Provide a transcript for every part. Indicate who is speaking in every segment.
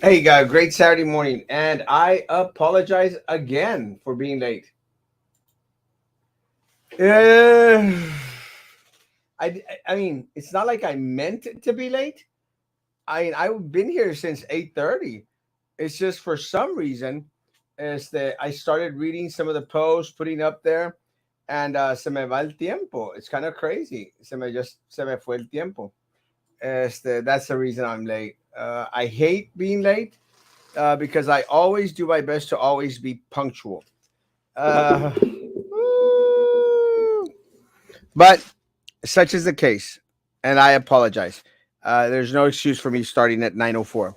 Speaker 1: Hey, great Saturday morning, and I apologize again for being late. Uh, I mean, it's not like I meant to be late. I've been here since 8:30. It's just for some reason, is that I started reading some of the posts, putting up there, and se me va el tiempo. It's kind of crazy. Se me fue el tiempo. That's the reason I'm late. I hate being late because I always do my best to always be punctual. Uh, but such is the case, and I apologize. There's no excuse for me starting at 9:04.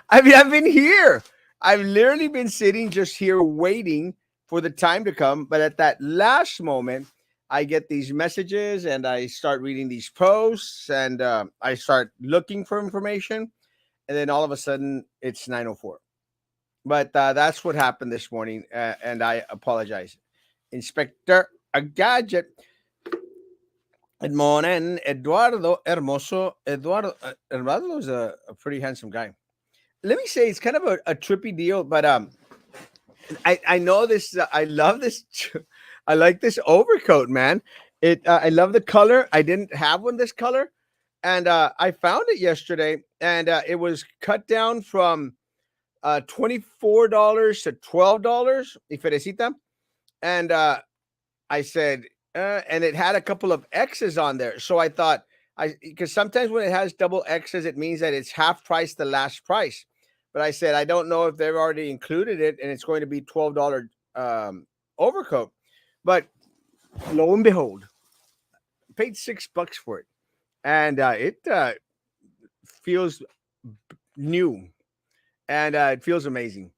Speaker 1: I mean, I've been here. I've literally been sitting just here waiting for the time to come. But at that last moment, I get these messages and I start reading these posts and I start looking for information. And then all of a sudden, it's 9:04. But that's what happened this morning, and I apologize. Inspector a gadget. Good morning, Eduardo Hermoso. Eduardo is a pretty handsome guy. Let me say it's kind of a trippy deal, but I know this. I love this. I like this overcoat, man. I love the color. I didn't have one this color, and I found it yesterday, and it was cut down from $24 to $12. Y felicita. And I said, and it had a couple of X's on there. So I thought, because sometimes when it has double X's, it means that it's half price the last price. But I said, I don't know if they've already included it and it's going to be $12 overcoat. But lo and behold, paid $6 for it. And it feels new and it feels amazing.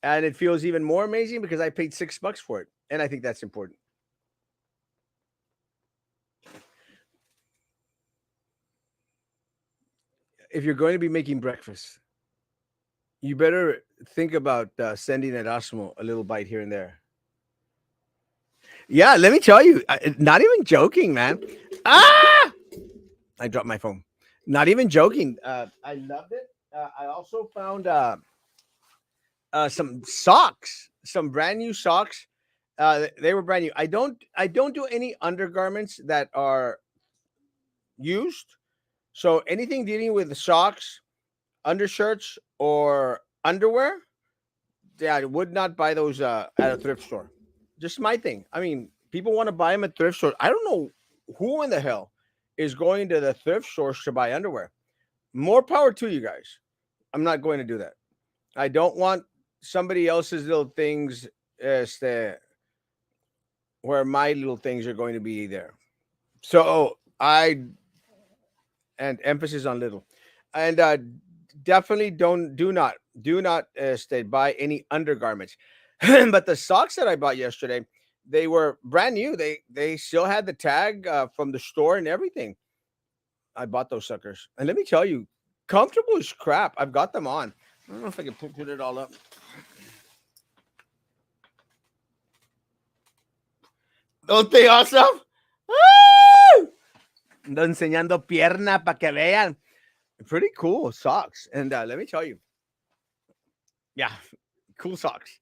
Speaker 1: And it feels even more amazing because I paid $6 for it. And I think that's important. If you're going to be making breakfast, you better think about sending Erasmo a little bite here and there. Yeah, let me tell you, not even joking, man. Ah, I dropped my phone. Not even joking. I loved it. I also found some socks, some brand new socks. They were brand new. I don't do any undergarments that are used. So anything dealing with socks, undershirts, or underwear, yeah, I would not buy those at a thrift store. Just my thing. I mean, people want to buy them at thrift stores. I don't know who in the hell is going to the thrift stores to buy underwear. More power to you guys. I'm not going to do that. I don't want somebody else's little things where my little things are going to be there. So I and emphasis on little, and definitely do not buy any undergarments. But the socks that I bought yesterday, they were brand new. They still had the tag from the store and everything. I bought those suckers, and let me tell you, comfortable as crap. I've got them on. I don't know if I can put it all up. Don't they awesome? Woo! Ando enseñando pierna para que vean. Pretty cool socks, and let me tell you, yeah, cool socks.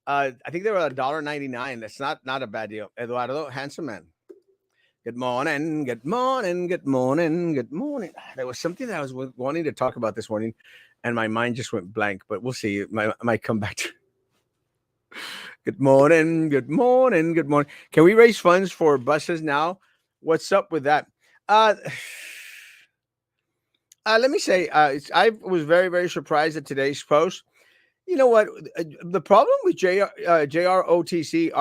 Speaker 1: I think they were $1.99. That's not a bad deal. Eduardo, handsome man. Good morning, good morning, good morning, good morning. There was something that I was wanting to talk about this morning, and my mind just went blank. But we'll see. I might come back to. Good morning, good morning, good morning. Can we raise funds for buses now? What's up with that? Uh, Let me say, I was very, very surprised at today's post. You know what? The problem with ROTC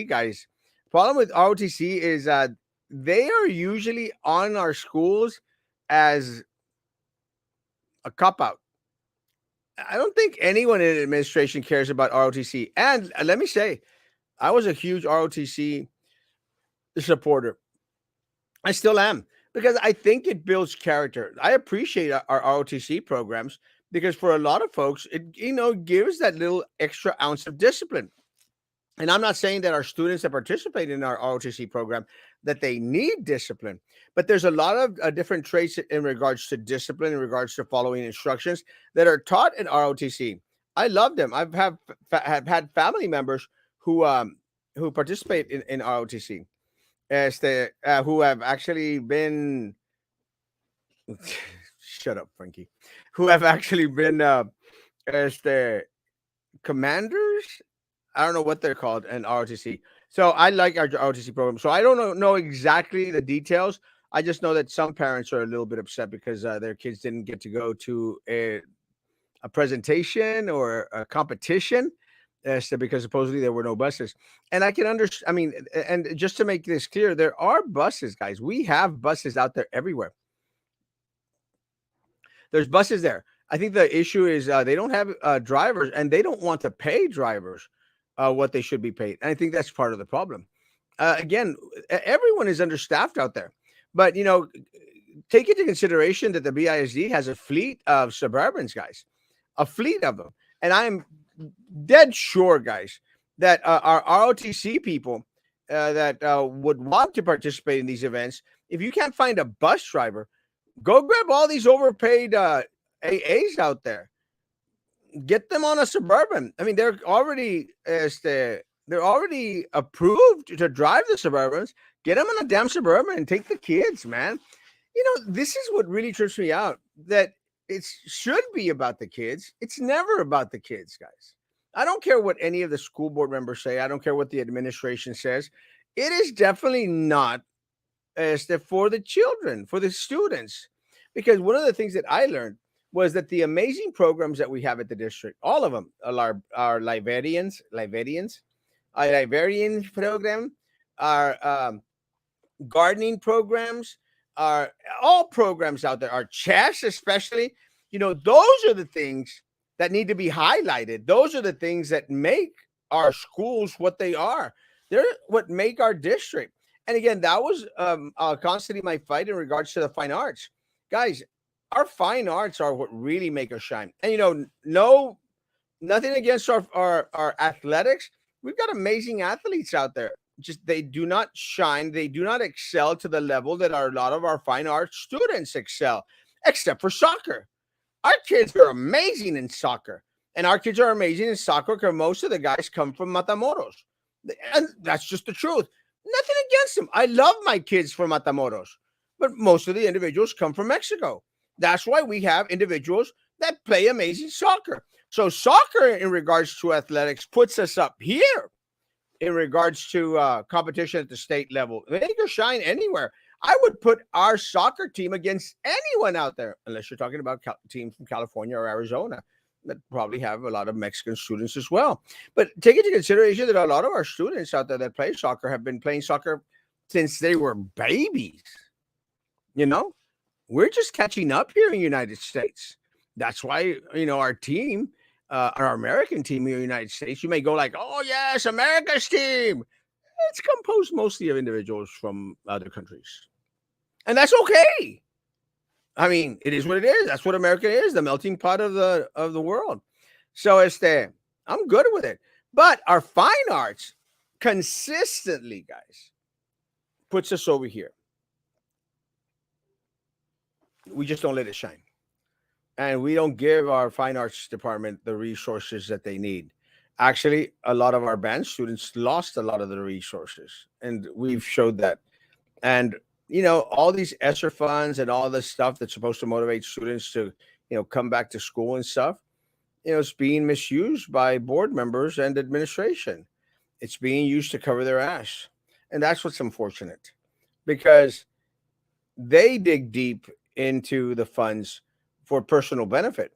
Speaker 1: guys, problem with ROTC is they are usually on our schools as a cop out. I don't think anyone in administration cares about ROTC. And let me say, I was a huge ROTC supporter. I still am because I think it builds character. I appreciate our ROTC programs because for a lot of folks, it gives that little extra ounce of discipline. And I'm not saying that our students that participate in our ROTC program that they need discipline, but there's a lot of different traits in regards to discipline, in regards to following instructions that are taught in ROTC. I love them. Have had family members who participate in ROTC, who have actually been shut up, Frankie, who have actually been as the commanders. I don't know what they're called in ROTC. So I like our ROTC program. So I don't know exactly the details. I just know that some parents are a little bit upset because their kids didn't get to go to a presentation or a competition. Because supposedly there were no buses, and I can understand. I mean, and just to make this clear, there are buses, guys. We have buses out there everywhere. There's buses there. I think the issue is they don't have drivers, and they don't want to pay drivers what they should be paid. And I think that's part of the problem. Again, everyone is understaffed out there, but take into consideration that the BISD has a fleet of Suburbans, guys, a fleet of them, and I'm dead sure, guys, that our ROTC people that would want to participate in these events, if you can't find a bus driver, go grab all these overpaid AAs out there. Get them on a Suburban. I mean, they're already approved to drive the Suburbans. Get them on a damn Suburban and take the kids, man. This is what really trips me out. That it should be about the kids. It's never about the kids, guys. I don't care what any of the school board members say. I don't care what the administration says. It is definitely not for the children, for the students. Because one of the things that I learned was that the amazing programs that we have at the district, all of them, our our librarian program, our gardening programs, our all programs out there, our chess especially, those are the things that need to be highlighted. Those are the things that make our schools what they are. They're what make our district. And again, that was constantly my fight in regards to the fine arts. Guys, our fine arts are what really make us shine. And no, nothing against our athletics. We've got amazing athletes out there. Just they do not shine, they do not excel to the level that a lot of our fine arts students excel, except for soccer. Our kids are amazing in soccer. And our kids are amazing in soccer because most of the guys come from Matamoros. And that's just the truth. Nothing against them. I love my kids from Matamoros, but most of the individuals come from Mexico. That's why we have individuals that play amazing soccer. So soccer, in regards to athletics, puts us up here in regards to competition at the state level. They can shine anywhere. I would put our soccer team against anyone out there, unless you're talking about teams from California or Arizona that probably have a lot of Mexican students as well. But take into consideration that a lot of our students out there that play soccer have been playing soccer since they were babies. You know, we're just catching up here in the United States. That's why, our team, our American team here in the United States, you may go like, oh, yes, America's team. It's composed mostly of individuals from other countries. And that's okay. I mean, it is what it is. That's what America is, the melting pot of the world. So I'm good with it. But our fine arts consistently, guys, puts us over here. We just don't let it shine. And we don't give our fine arts department the resources that they need. Actually, a lot of our band students lost a lot of the resources, and we've showed that. And all these ESSER funds and all this stuff that's supposed to motivate students to come back to school and stuff, it's being misused by board members and administration. It's being used to cover their ass, and that's what's unfortunate, because they dig deep into the funds for personal benefit.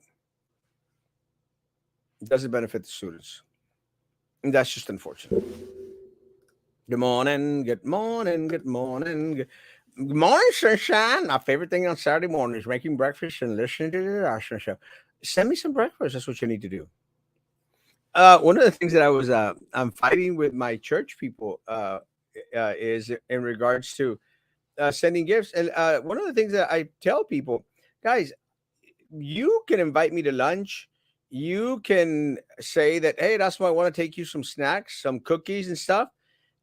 Speaker 1: It doesn't benefit the students, and that's just unfortunate. Good morning, good morning, good morning. Good morning, sunshine. My favorite thing on Saturday morning is making breakfast and listening to the Erasmo show. Send me some breakfast. That's what you need to do. One of the things that I'm fighting with my church people is in regards to sending gifts. And one of the things that I tell people, guys, you can invite me to lunch. You can say that, hey, that's why I want to take you some snacks, some cookies and stuff.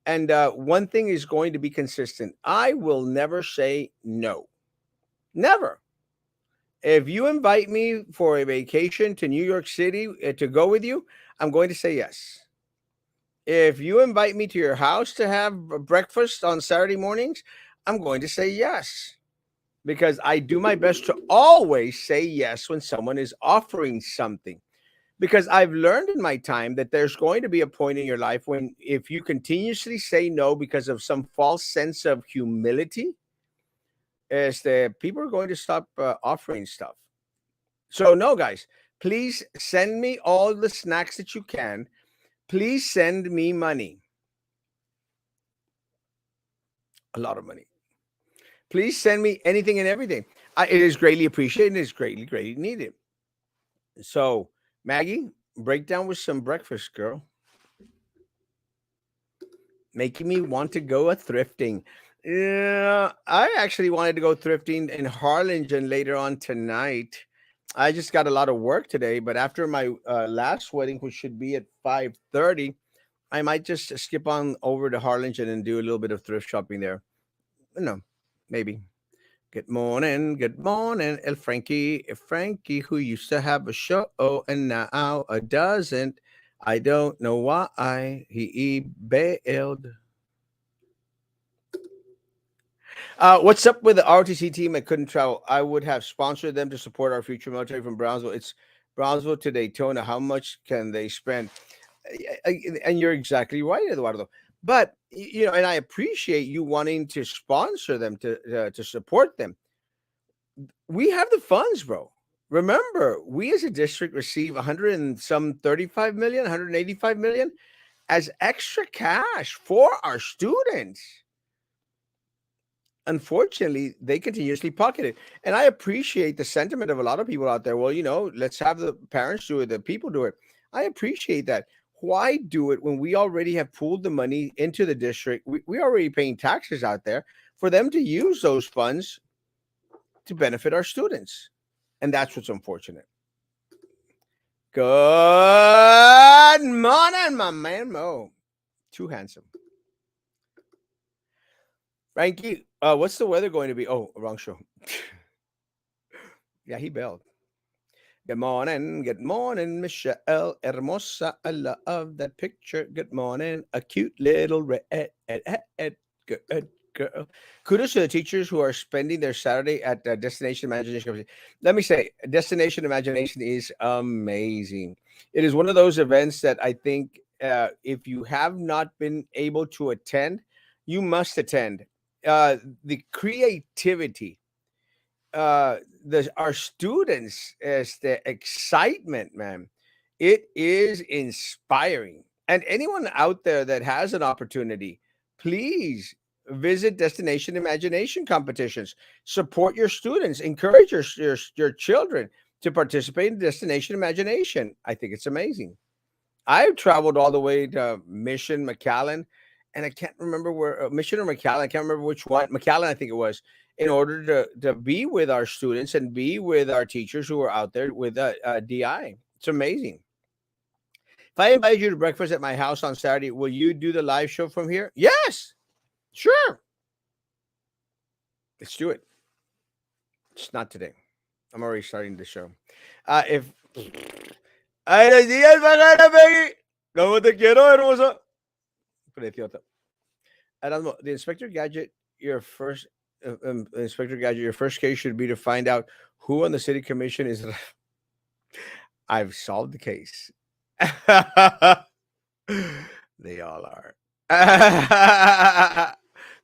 Speaker 1: And one thing is going to be consistent. I will never say no. Never. If you invite me for a vacation to New York City to go with you, I'm going to say yes. If you invite me to your house to have breakfast on Saturday mornings, I'm going to say yes because I do my best to always say yes when someone is offering something. Because I've learned in my time that there's going to be a point in your life when, if you continuously say no because of some false sense of humility, is that people are going to stop offering stuff. So, no, guys, please send me all the snacks that you can. Please send me money, a lot of money. Please send me anything and everything. It is greatly appreciated and it's greatly, greatly needed. So, Maggie, break down with some breakfast, girl, making me want to go a thrifting. Yeah, I actually wanted to go thrifting in Harlingen later on tonight. I just got a lot of work today, but after my last wedding, which should be at 5:30, I might just skip on over to Harlingen and do a little bit of thrift shopping there. No, maybe. Good morning, El Frankie. Frankie, who used to have a show and now doesn't. I don't know why he bailed. What's up with the ROTC team that couldn't travel? I would have sponsored them to support our future military from Brownsville. It's Brownsville to Daytona. How much can they spend? And you're exactly right, Eduardo. But and I appreciate you wanting to sponsor them to support them. We have the funds, bro. Remember, we as a district receive 100 and some 35 million, 185 million as extra cash for our students. Unfortunately, they continuously pocket it. And I appreciate the sentiment of a lot of people out there. Well, let's have the parents do it, the people do it. I appreciate that. Why do it when we already have pooled the money into the district? We already paying taxes out there for them to use those funds to benefit our students. And that's what's unfortunate. Good morning, my man Mo. Too handsome. Frankie, what's the weather going to be? Oh, wrong show. Yeah, he bailed. Good morning, Michelle Hermosa. I love that picture. Good morning, a cute little red good girl. Kudos to the teachers who are spending their Saturday at Destination Imagination Company. Let me say, Destination Imagination is amazing. It is one of those events that I think if you have not been able to attend, you must attend. The creativity, our students, is the excitement, man. It is inspiring. And anyone out there that has an opportunity, please visit Destination Imagination competitions. Support your students. Encourage your children to participate in Destination Imagination. I think it's amazing. I've traveled all the way to Mission, McAllen, and I can't remember where Mission or McAllen. I can't remember which one. McAllen, I think it was, in order to be with our students and be with our teachers who are out there with DI. It's amazing. If I invite you to breakfast at my house on Saturday, will you do the live show from here? Yes, sure. Let's do it. It's not today. I'm already starting the show. If Ay, los días van a Peggy. ¿Cómo te quiero, hermosa? Preciota. Erasmo, the Inspector Gadget, Inspector Gadget, your first case should be to find out who on the city commission is. I've solved the case. They all are.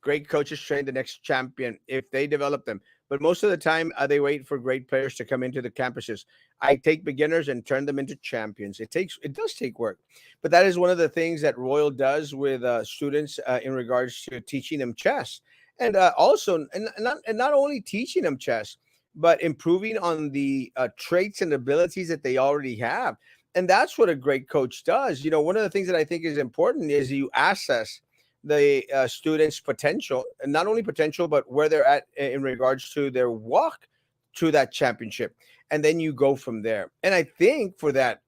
Speaker 1: Great coaches train the next champion if they develop them. But most of the time, they wait for great players to come into the campuses. I take beginners and turn them into champions. It does take work, but that is one of the things that Royal does with students in regards to teaching them chess, and also, and not only teaching them chess, but improving on the traits and abilities that they already have. And that's what a great coach does. One of the things that I think is important is you assess the students' potential, and not only potential, but where they're at in regards to their walk to that championship. and then you go from there. And I think for that,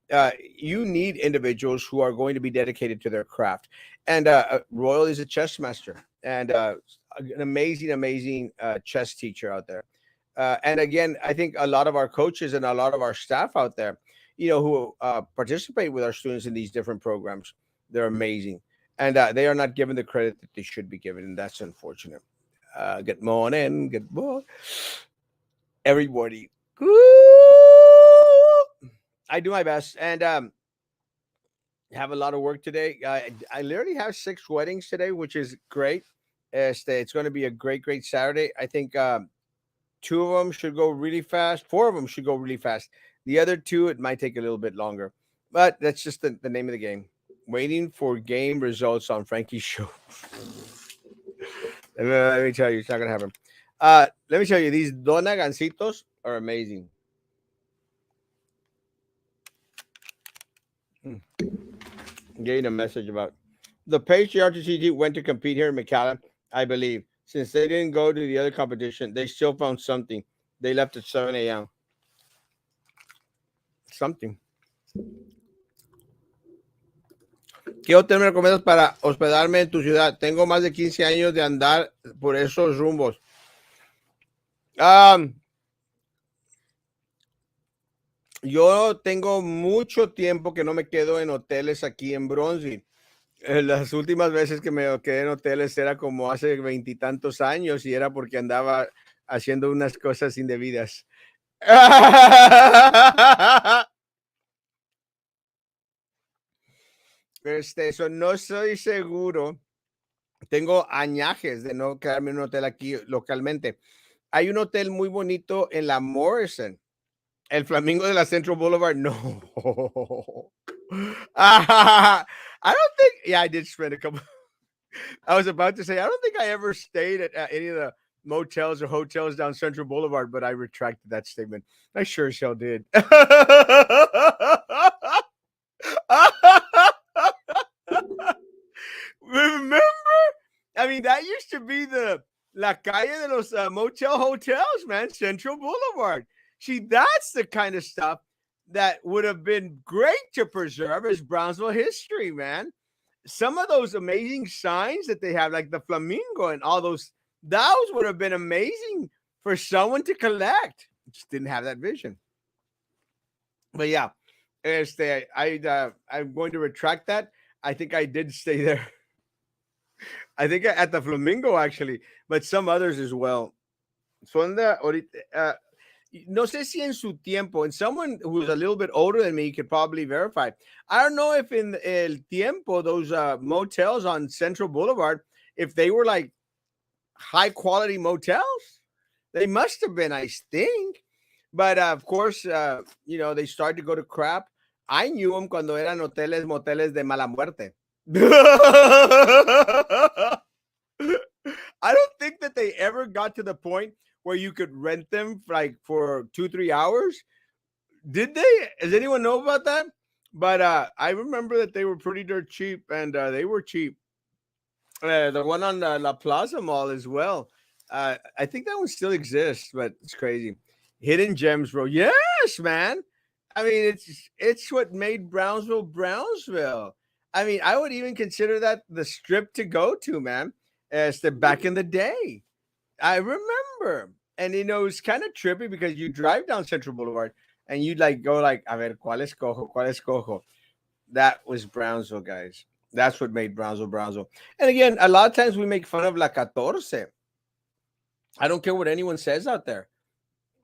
Speaker 1: you need individuals who are going to be dedicated to their craft. And Royal is a chess master and an amazing, amazing chess teacher out there. And again, I think a lot of our coaches and a lot of our staff out there, who participate with our students in these different programs, they're amazing. And they are not given the credit that they should be given. And that's unfortunate. Good morning. Good morning, everybody. I do my best and have a lot of work today. I literally have 6 weddings today, which is great. It's going to be a great, great Saturday. I think 2 of them should go really fast. 4 of them should go really fast. The other 2, it might take a little bit longer. But that's just the name of the game. Waiting for game results on Frankie's show. Let me tell you, it's not going to happen. Let me tell you, these Dona Gancitos are amazing. Getting a message about the PageRTCT went to compete here in McAllen, I believe. Since they didn't go to the other competition, they still found something. They left at 7 a.m. Something. ¿Qué hotel me recomiendas para hospedarme en tu ciudad? Tengo más de 15 años de andar por esos rumbos. Yo tengo mucho tiempo que no me quedo en hoteles aquí en Bronzeville. Las últimas veces que me quedé en hoteles era como hace 20 y tantos años y era porque andaba haciendo unas cosas indebidas. Eso no estoy seguro. Tengo añajes de no quedarme en un hotel aquí localmente. Hay un hotel muy bonito en la Morrison. El Flamingo de la Central Boulevard. No. I don't think. Yeah, I did spend a couple. I was about to say, I don't think I ever stayed at any of the motels or hotels down Central Boulevard, but I retracted that statement. I sure as hell did. Remember? I mean, that used to be the La Calle de los motel hotels, man. Central Boulevard. See, that's the kind of stuff that would have been great to preserve as Brownsville history, man. Some of those amazing signs that they have, like the Flamingo and all those would have been amazing for someone to collect. Just didn't have that vision. But yeah, I'm going to retract that. I think I did stay there. I think at the Flamingo actually, but some others as well. Son de ahorita, no sé si en su tiempo, and someone who's a little bit older than me could probably verify. I don't know if in el tiempo, those motels on Central Boulevard, if they were like high quality motels, they must have been, I think. But of course, they started to go to crap. I knew them cuando eran moteles de mala muerte. I don't think that they ever got to the point where you could rent them for 2-3 hours. Did they? Does anyone know about that? But I remember that they were pretty dirt cheap, and they were cheap. The one on La Plaza Mall as well. I think that one still exists, but it's crazy. Hidden Gems, bro. Yes, man. I mean, it's what made Brownsville. I mean, I would even consider that the strip to go to, man. As the back in the day. I remember. And it's kind of trippy because you drive down Central Boulevard and you'd go a ver, ¿cuál escojo? That was Brownsville, guys. That's what made Brownsville. And again, a lot of times we make fun of La 14. I don't care what anyone says out there.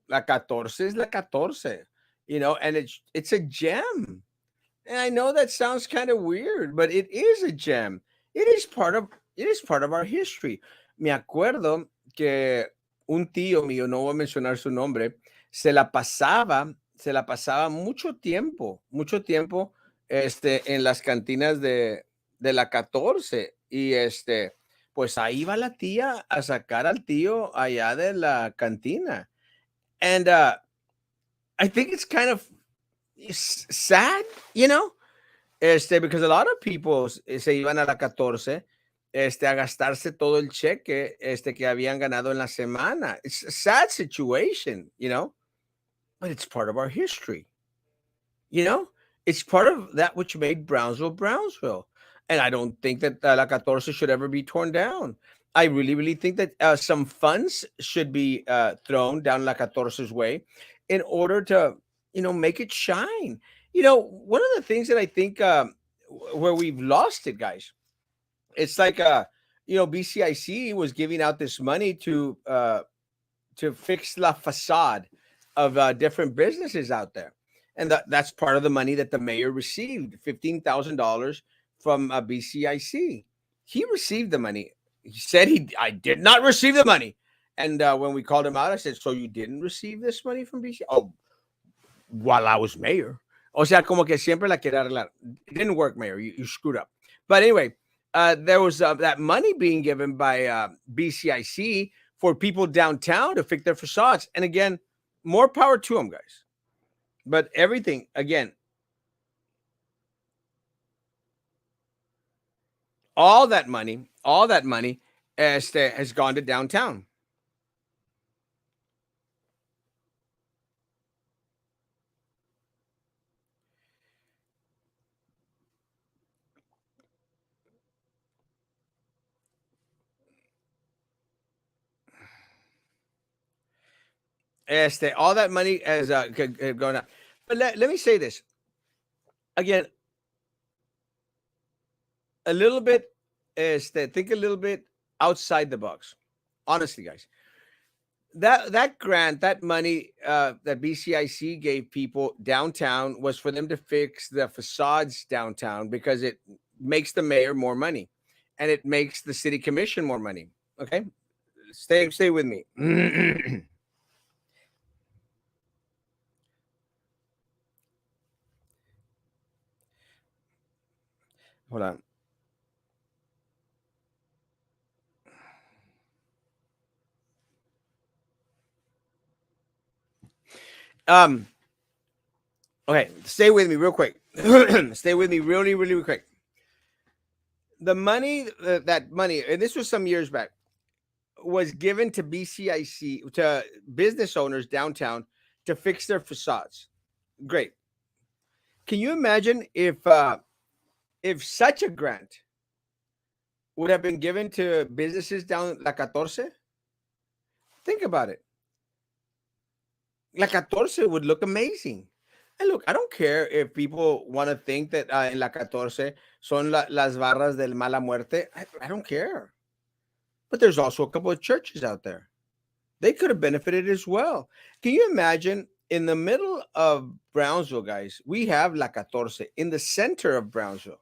Speaker 1: La 14 is La 14, and it's a gem. And I know that sounds kind of weird, but it is a gem. It is part of our history. Me acuerdo que un tío mío, no voy a mencionar su nombre, se la pasaba mucho tiempo, en las cantinas de la 14 y pues ahí va la tía a sacar al tío allá de la cantina. And I think it's kind of sad, because a lot of people se iban a la 14 a gastarse todo el cheque que habían ganado en la semana. It's a sad situation, but it's part of our history. You know, it's part of that which made Brownsville Brownsville. And I don't think that La Catorce should ever be torn down. I really, really think that some funds should be thrown down La Catorce's way in order to, make it shine. One of the things that I think where we've lost it, guys, it's like, BCIC was giving out this money to fix la facade of different businesses out there. And that's part of the money that the mayor received, $15,000 from BCIC. He received the money. He said I did not receive the money. And when we called him out, I said, so you didn't receive this money from BCIC? Oh, while I was mayor. O sea, como que siempre la quiere arreglar. It didn't work, mayor. You screwed up. But anyway, there was that money being given by BCIC for people downtown to fix their facades. And again, more power to them, guys. But everything, again, all that money has gone to downtown. All that money has gone out. But let me say this again, a little bit, think a little bit outside the box. Honestly, guys, that grant, that money that BCIC gave people downtown was for them to fix the facades downtown because it makes the mayor more money, and it makes the city commission more money. Okay, stay with me. Hold on. Um. Okay, stay with me real quick. Stay with me really, really, really quick. The money, that money, and this was some years back, was given to BCIC, to business owners downtown to fix their facades. Great. Can you imagine if such a grant would have been given to businesses down La Catorce? Think about it. La Catorce would look amazing. And look, I don't care if people want to think that in La Catorce son las barras del mala muerte. I don't care. But there's also a couple of churches out there. They could have benefited as well. Can you imagine in the middle of Brownsville, guys? We have La Catorce in the center of Brownsville.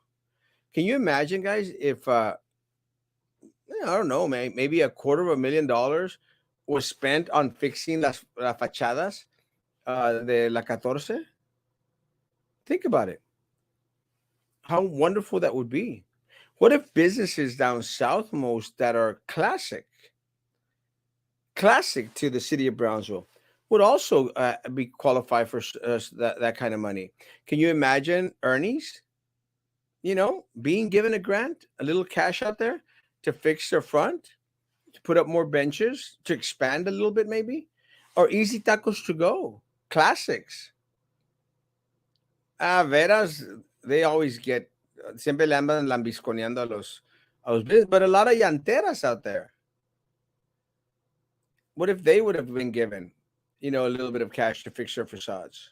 Speaker 1: Can you imagine, guys, if I don't know, man, maybe $250,000 was spent on fixing las fachadas de La Catorce? Think about it. How wonderful that would be. What if businesses down south most that are classic to the city of Brownsville would also be qualified for that kind of money? Can you imagine Ernie's, being given a grant, a little cash out there to fix their front, to put up more benches, to expand a little bit maybe, or Easy Tacos to go, classics. Veras, they always get, siempre le andan lambisconeando a los business, but a lot of llanteras out there. What if they would have been given, a little bit of cash to fix their facades?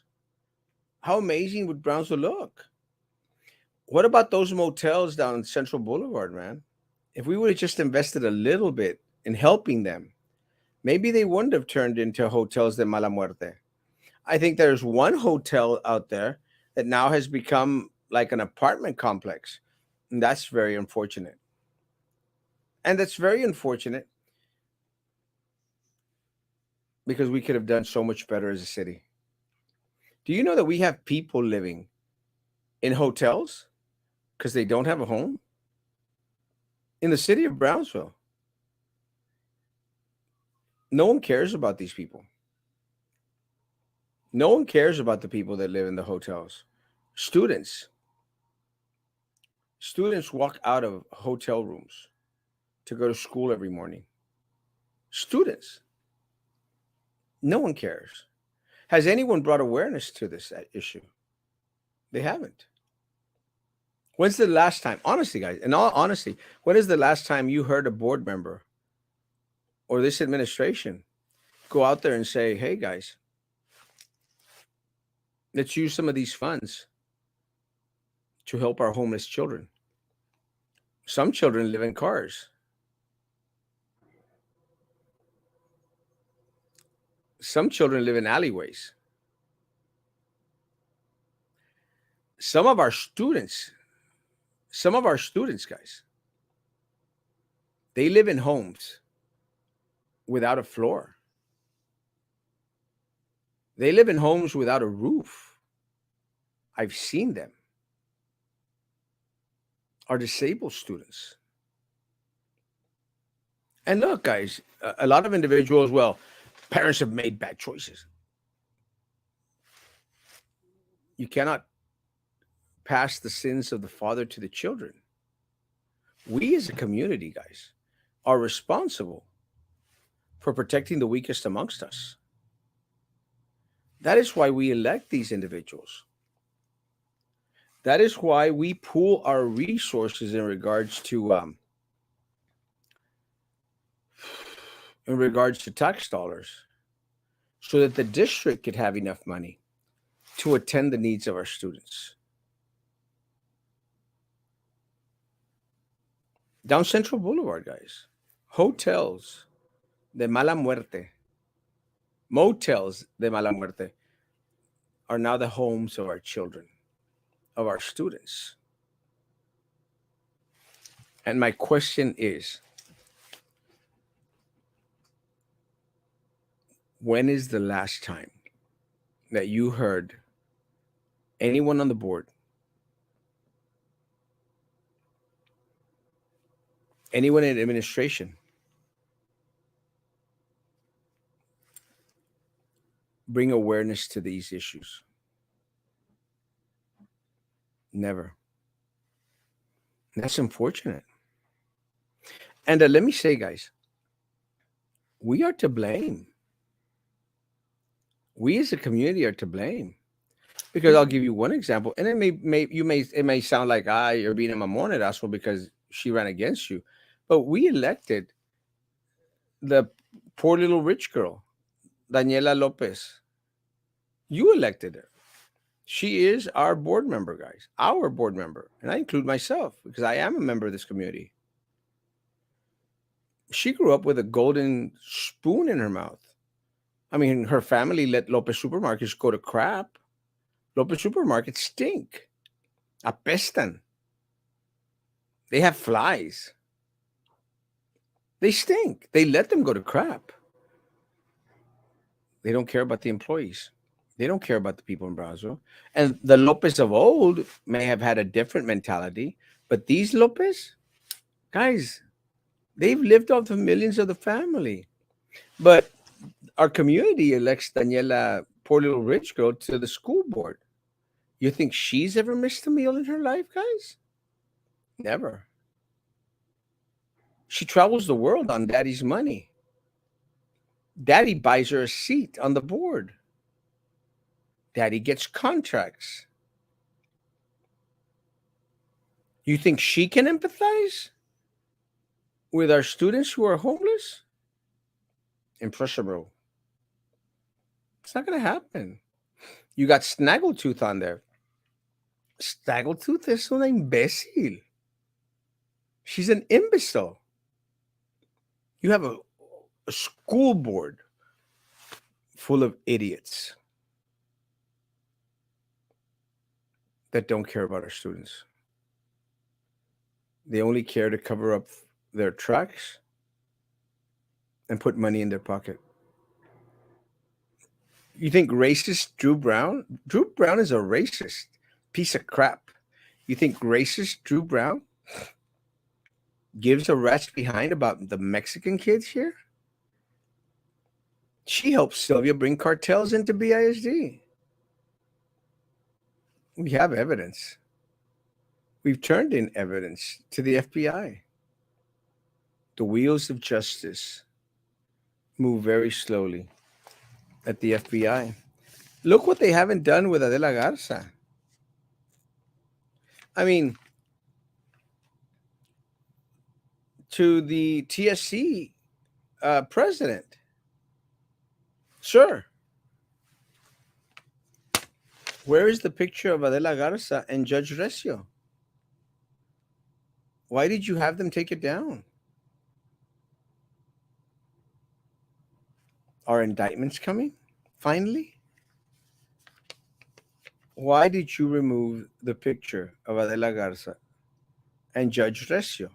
Speaker 1: How amazing would Brownsville look? What about those motels down Central Boulevard, man? If we would have just invested a little bit in helping them, maybe they wouldn't have turned into hotels de mala muerte. I think there's one hotel out there that now has become like an apartment complex. And that's very unfortunate. And that's very unfortunate because we could have done so much better as a city. Do you know that we have people living in hotels because they don't have a home? In the city of Brownsville, no one cares about these people. No one cares about the people that live in the hotels. Students, students walk out of hotel rooms to go to school every morning. Students, no one cares. Has anyone brought awareness to this issue? They haven't. When's the last time, honestly, guys, in all honesty, when is the last time you heard a board member or this administration go out there and say, hey, guys, let's use some of these funds to help our homeless children? Some children live in cars. Some children live in alleyways. Some of our students, some of our students, guys, they live in homes without a floor. They live in homes without a roof. I've seen them. Our disabled students. And look, guys, a lot of individuals, well, parents have made bad choices. You cannot pass the sins of the father to the children. We as a community, guys, are responsible for protecting the weakest amongst us. That is why we elect these individuals. That is why we pool our resources in regards to tax dollars, so that the district could have enough money to attend the needs of our students. Down Central Boulevard, guys, hotels de mala muerte, motels de mala muerte are now the homes of our children, of our students. And my question is, when is the last time that you heard anyone on the board, anyone in administration, bring awareness to these issues? Never. That's unfortunate. And let me say, guys, we are to blame. We as a community are to blame. Because I'll give you one example, and it may sound like you're being a mamon, Erasmo, because she ran against you, but we elected the poor little rich girl, Daniela Lopez. You elected her. She is our board member, guys, our board member, and I include myself because I am a member of this community. She grew up with a golden spoon in her mouth. I mean, her family let Lopez supermarkets go to crap. Lopez supermarkets stink. Apestan. They have flies. They stink. They let them go to crap. They don't care about the employees. They don't care about the people in Brazil. And the Lopez of old may have had a different mentality, but these Lopez, guys, they've lived off the millions of the family. But our community elects Daniela, poor little rich girl, to the school board. You think she's ever missed a meal in her life, guys? Never. She travels the world on daddy's money. Daddy buys her a seat on the board. Daddy gets contracts. You think she can empathize with our students who are homeless? Impossible. It's not going to happen. You got Snaggletooth on there. Snaggletooth is una imbécil. She's an imbecile. You have a school board full of idiots that don't care about our students. They only care to cover up their tracks and put money in their pocket. You think racist Drew Brown? Drew Brown is a racist piece of crap. You think racist Drew Brown gives a rat's behind about the Mexican kids here? She helped Sylvia bring cartels into BISD. We have evidence. We've turned in evidence to the FBI. The wheels of justice move very slowly at the FBI. Look what they haven't done with Adela Garza. I mean, to the TSC president. Sir, where is the picture of Adela Garza and Judge Recio? Why did you have them take it down? Are indictments coming? Finally? Why did you remove the picture of Adela Garza and Judge Recio?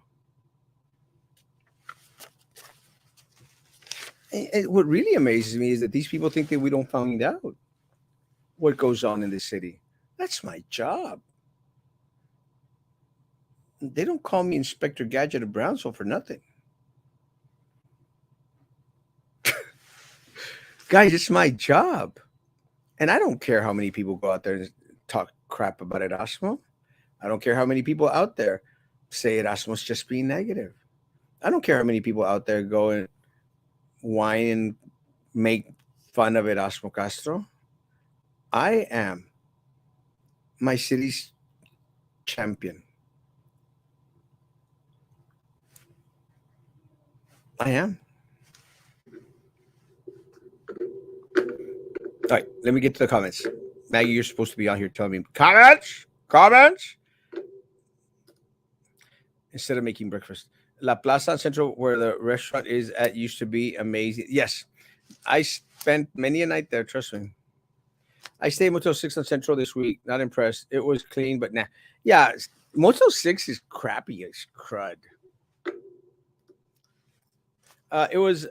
Speaker 1: What really amazes me is that these people think that we don't find out what goes on in this city. That's my job. They don't call me Inspector Gadget of Brownsville for nothing. Guys, it's my job. And I don't care how many people go out there and talk crap about Erasmo. I don't care how many people out there say Erasmo's just being negative. I don't care how many people out there go and whine and make fun of Erasmo Castro. I am my city's champion. I am. All right, let me get to the comments. Maggie, you're supposed to be on here telling me comments, instead of making breakfast. La Plaza Central, where the restaurant is at, used to be amazing. Yes, I spent many a night there. Trust me. I stayed Motel 6 on Central this week. Not impressed. It was clean, but nah. Yeah, Motel 6 is crappy as crud. It was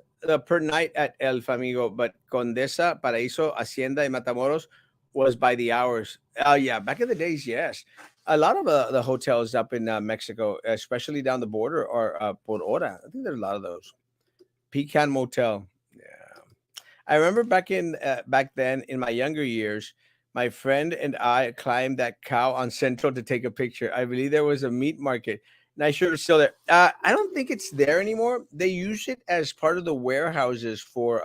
Speaker 1: per night at El Famigo, but Condesa, Paraíso, Hacienda, and Matamoros was by the hours. Yeah, back in the days, yes. A lot of the hotels up in Mexico, especially down the border, are por hora. I think there's a lot of those. Pecan Motel. Yeah. I remember back then in my younger years, my friend and I climbed that cow on Central to take a picture. I believe there was a meat market. Nice sure it's still there. I don't think it's there anymore. They use it as part of the warehouses for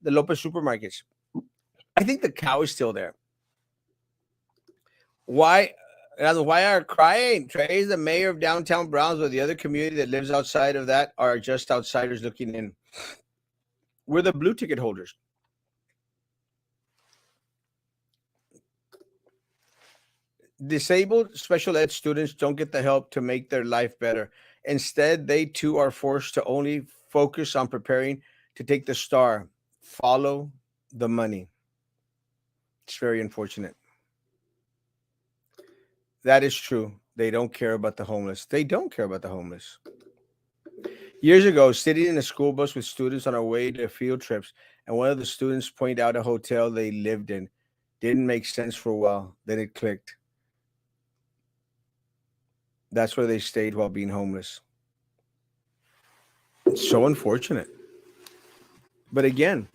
Speaker 1: the Lopez supermarkets. I think the cow is still there. Why? Why are crying? Trey is the mayor of downtown Brownsville. The other community that lives outside of that are just outsiders looking in. We're the blue ticket holders. Disabled special ed students don't get the help to make their life better. Instead, they too are forced to only focus on preparing to take the star. Follow the money. It's very unfortunate. That is true. They don't care about the homeless. They don't care about the homeless. Years ago, sitting in a school bus with students on our way to field trips, and one of the students pointed out a hotel they lived in. Didn't make sense for a while. Then it clicked. That's where they stayed while being homeless. It's so unfortunate. But again,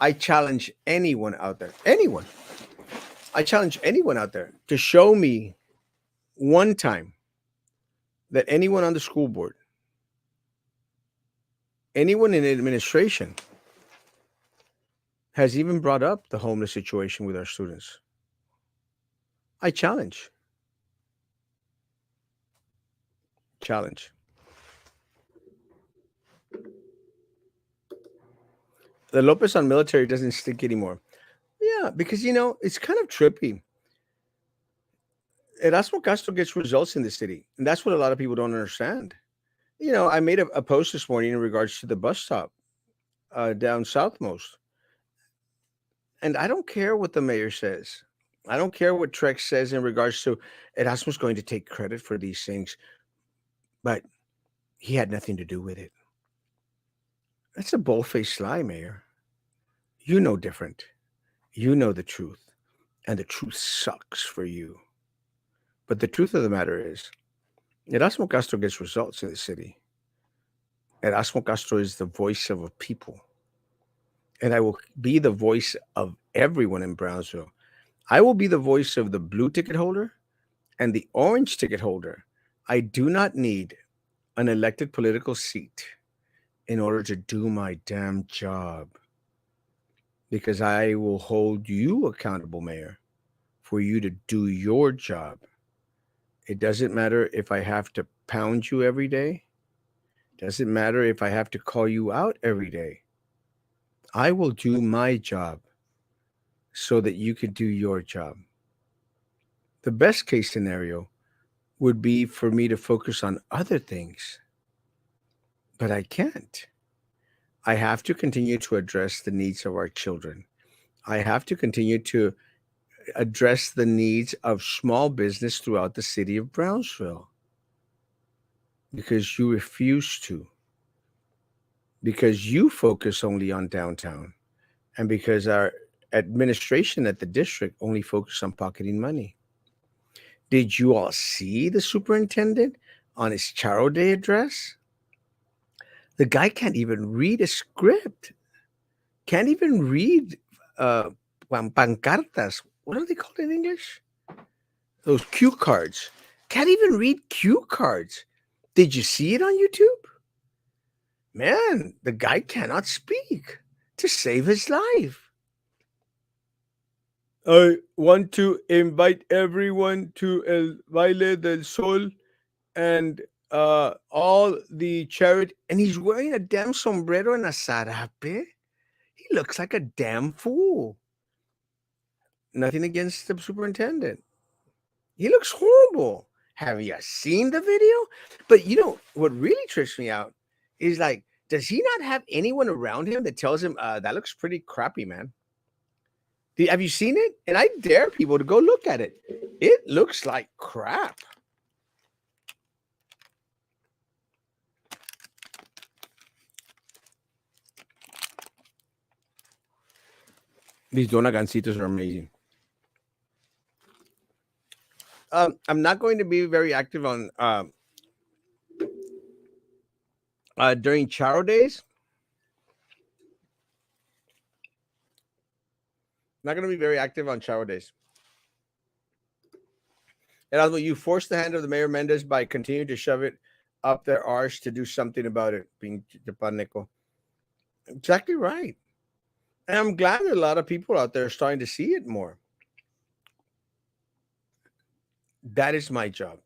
Speaker 1: I challenge anyone out there, anyone. I challenge anyone out there to show me one time that anyone on the school board, anyone in administration has even brought up the homeless situation with our students. I challenge. Challenge. The Lopez on military doesn't stick anymore. Yeah, because it's kind of trippy. Erasmo Castro gets results in the city, and that's what a lot of people don't understand. I made a post this morning in regards to the bus stop down southmost, and I don't care what the mayor says. I don't care what Trex says in regards to Erasmo's going to take credit for these things, but he had nothing to do with it. That's a bold-faced lie, Mayor. You know different. You know the truth, and the truth sucks for you. But the truth of the matter is, Erasmo Castro gets results in the city. Erasmo Castro is the voice of a people, and I will be the voice of everyone in Brownsville. I will be the voice of the blue ticket holder and the orange ticket holder. I do not need an elected political seat in order to do my damn job. because I will hold you accountable, Mayor, for you to do your job. It doesn't matter if I have to pound you every day. Doesn't matter if I have to call you out every day. I will do my job so that you could do your job. The best case scenario would be for me to focus on other things, but I can't. I have to continue to address the needs of our children. I have to continue to address the needs of small business throughout the city of Brownsville because you refuse to, because you focus only on downtown, and because our administration at the district only focus on pocketing money. Did you all see the superintendent on his Charo Day address? The guy can't even read a script, can't even read uh, pancartas. What are they called in English? Those cue cards. Can't even read cue cards. Did you see it on YouTube? Man, the guy cannot speak to save his life. I want to invite everyone to El Baile del Sol and all the charity. And he's wearing a damn sombrero and a sarape. He looks like a damn fool. Nothing against the superintendent. He looks horrible. Have you seen the video? But you know what really trips me out is like, does he not have anyone around him that tells him that looks pretty crappy, man? Have you seen it? And I dare people to go look at it. It looks like crap. These donut gancitos are amazing. I'm not going to be very active on during Charo days. Not going to be very active on Charo days. And although you force the hand of the Mayor Mendez by continuing to shove it up their arse to do something about it, being Japaneco. Exactly right. And I'm glad that a lot of people out there are starting to see it more. That is my job.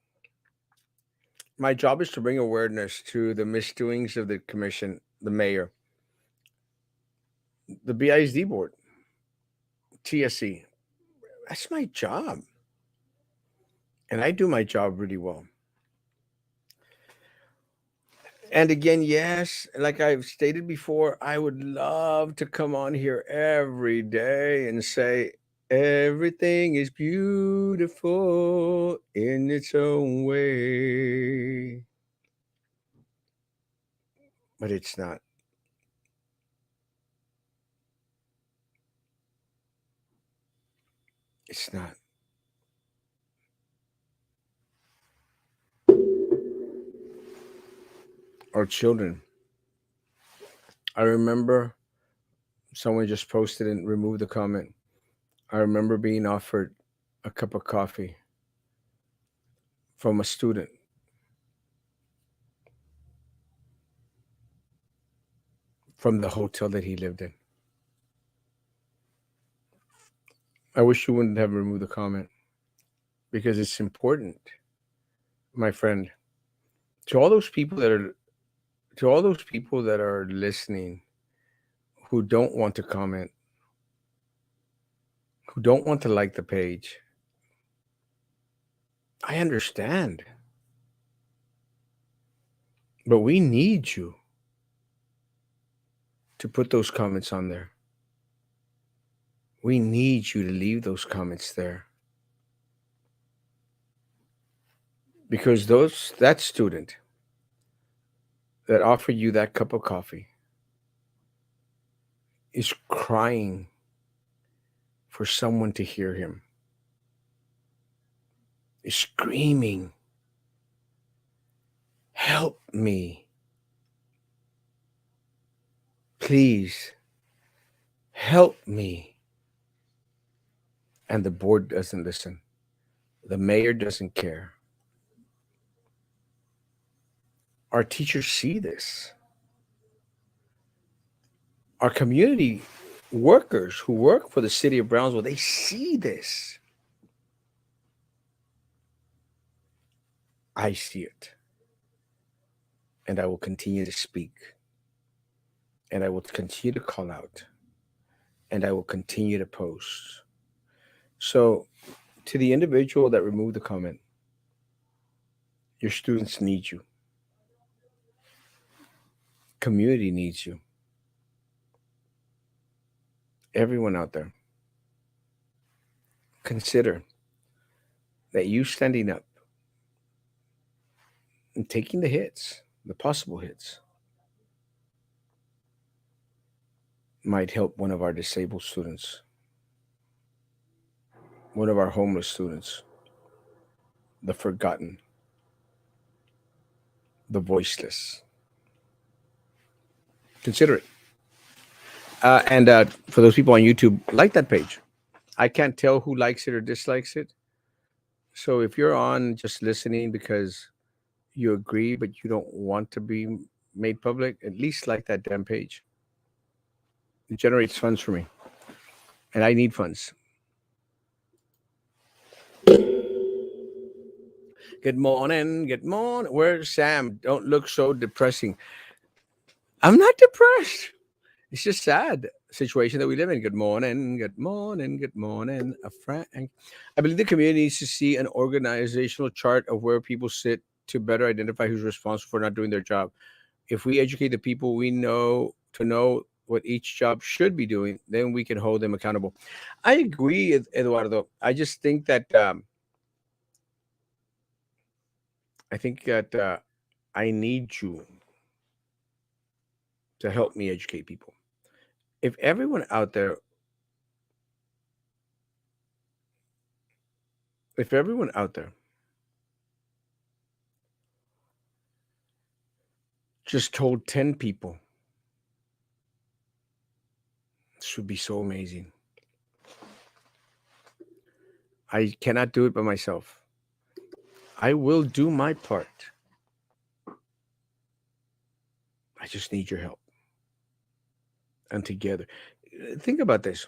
Speaker 1: My job is to bring awareness to the misdoings of the commission, the mayor, the BISD board, TSC. That's my job. And I do my job really well. And again, yes, like I've stated before, I would love to come on here every day and say, everything is beautiful in its own way. But it's not. It's not. Our children. I remember someone just posted and removed the comment. I remember being offered a cup of coffee from a student from the hotel that he lived in. I wish you wouldn't have removed the comment because it's important, my friend. To all those people that are to all those people that are listening who don't want to comment, who don't want to like the page, I understand. But we need you to put those comments on there. We need you to leave those comments there. Because that student that offered you that cup of coffee is crying for someone to hear him. Is screaming, help me. Please help me. And the board doesn't listen. The mayor doesn't care. Our teachers see this. Our community workers who work for the city of Brownsville, they see this. I see it. And I will continue to speak. And I will continue to call out. And I will continue to post. So, to the individual that removed the comment, your students need you. Community needs you. Everyone out there, consider that you standing up and taking the hits, the possible hits, might help one of our disabled students, one of our homeless students, the forgotten, the voiceless. Consider it. And for those people on YouTube, like that page. I can't tell who likes it or dislikes it. So if you're on just listening because you agree, but you don't want to be made public, at least like that damn page. It generates funds for me, and I need funds. Good morning. Good morning. Where's Sam? Don't look so depressing. I'm not depressed. It's just sad situation that we live in. Good morning. Good morning. Good morning. I believe the community needs to see an organizational chart of where people sit to better identify who's responsible for not doing their job. If we educate the people we know to know what each job should be doing, then we can hold them accountable. I agree, Eduardo. I just think that I need you to help me educate people. If everyone out there, if everyone out there just told 10 people, this would be so amazing. I cannot do it by myself. I will do my part. I just need your help. And together, think about this.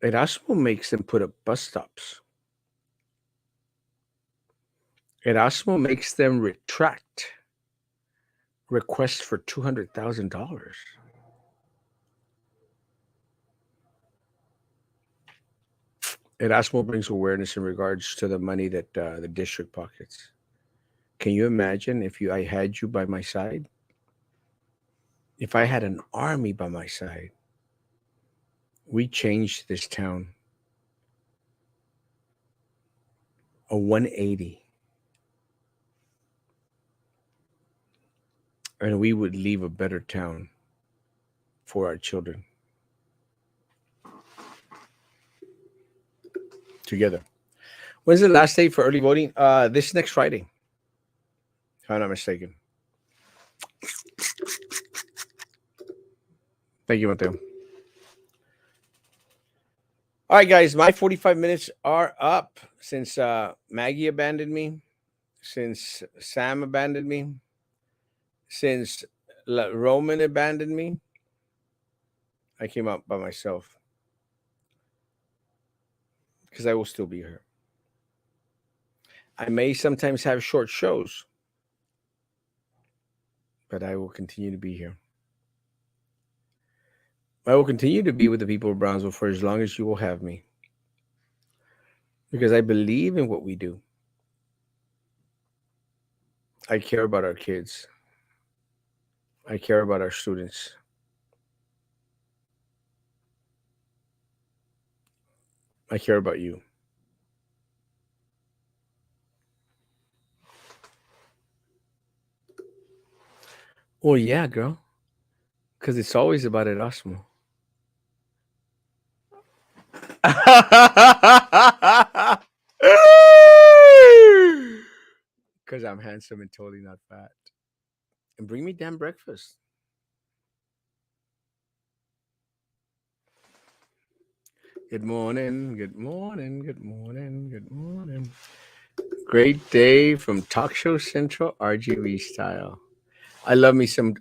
Speaker 1: Erasmo makes them put up bus stops. Erasmo makes them retract requests for $200,000. Erasmo brings awareness in regards to the money that the district pockets. Can you imagine if I had you by my side? If I had an army by my side, we changed this town a 180, and we would leave a better town for our children together. When's the last day for early voting? This next Friday, if I'm not mistaken. Thank you, Mateo. All right, guys, my 45 minutes are up since Maggie abandoned me, since Sam abandoned me, since Roman abandoned me. I came out by myself because I will still be here. I may sometimes have short shows, but I will continue to be here. I will continue to be with the people of Brownsville for as long as you will have me, because I believe in what we do. I care about our kids. I care about our students. I care about you. Well, yeah, girl, because it's always about Erasmo. Because I'm handsome and totally not fat. And bring me damn breakfast. Good morning, good morning, good morning, good morning. Great day from Talk Show Central, RGV style. I love me some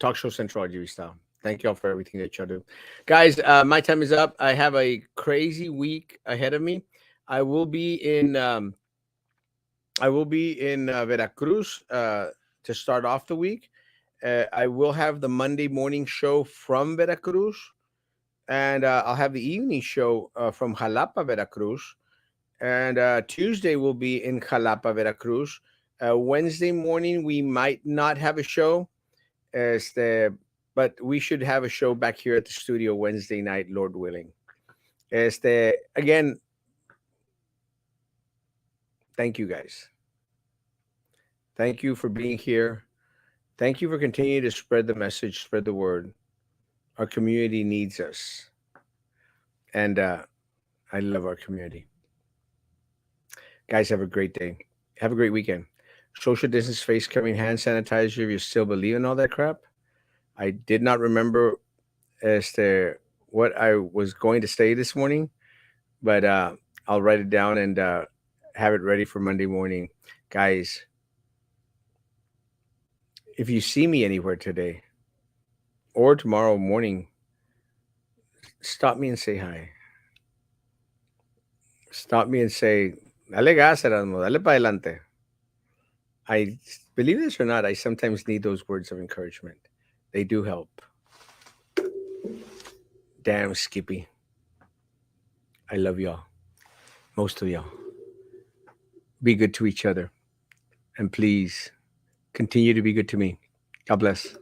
Speaker 1: Talk Show Central RGB style. Thank you all for everything that y'all do, guys. My time is up. I have a crazy week ahead of me. I will be in. Veracruz to start off the week. I will have the Monday morning show from Veracruz, and I'll have the evening show from Jalapa, Veracruz. And Tuesday will be in Jalapa, Veracruz. Wednesday morning we might not have a show, but we should have a show back here at the studio Wednesday night, Lord willing. Again, thank you guys. Thank you for being here. Thank you for continuing to spread the message, spread the word. Our community needs us, and I love our community. Guys, have a great day. Have a great weekend. Social distance, face covering, hand sanitizer. If you still believe in all that crap, I did not remember what I was going to say this morning, but I'll write it down and have it ready for Monday morning. Guys, if you see me anywhere today or tomorrow morning, stop me and say hi. Stop me and say, dale gas, Erasmo, dale pa adelante. I believe this or not, I sometimes need those words of encouragement. They do help. Damn, Skippy. I love y'all. Most of y'all. Be good to each other. And please continue to be good to me. God bless.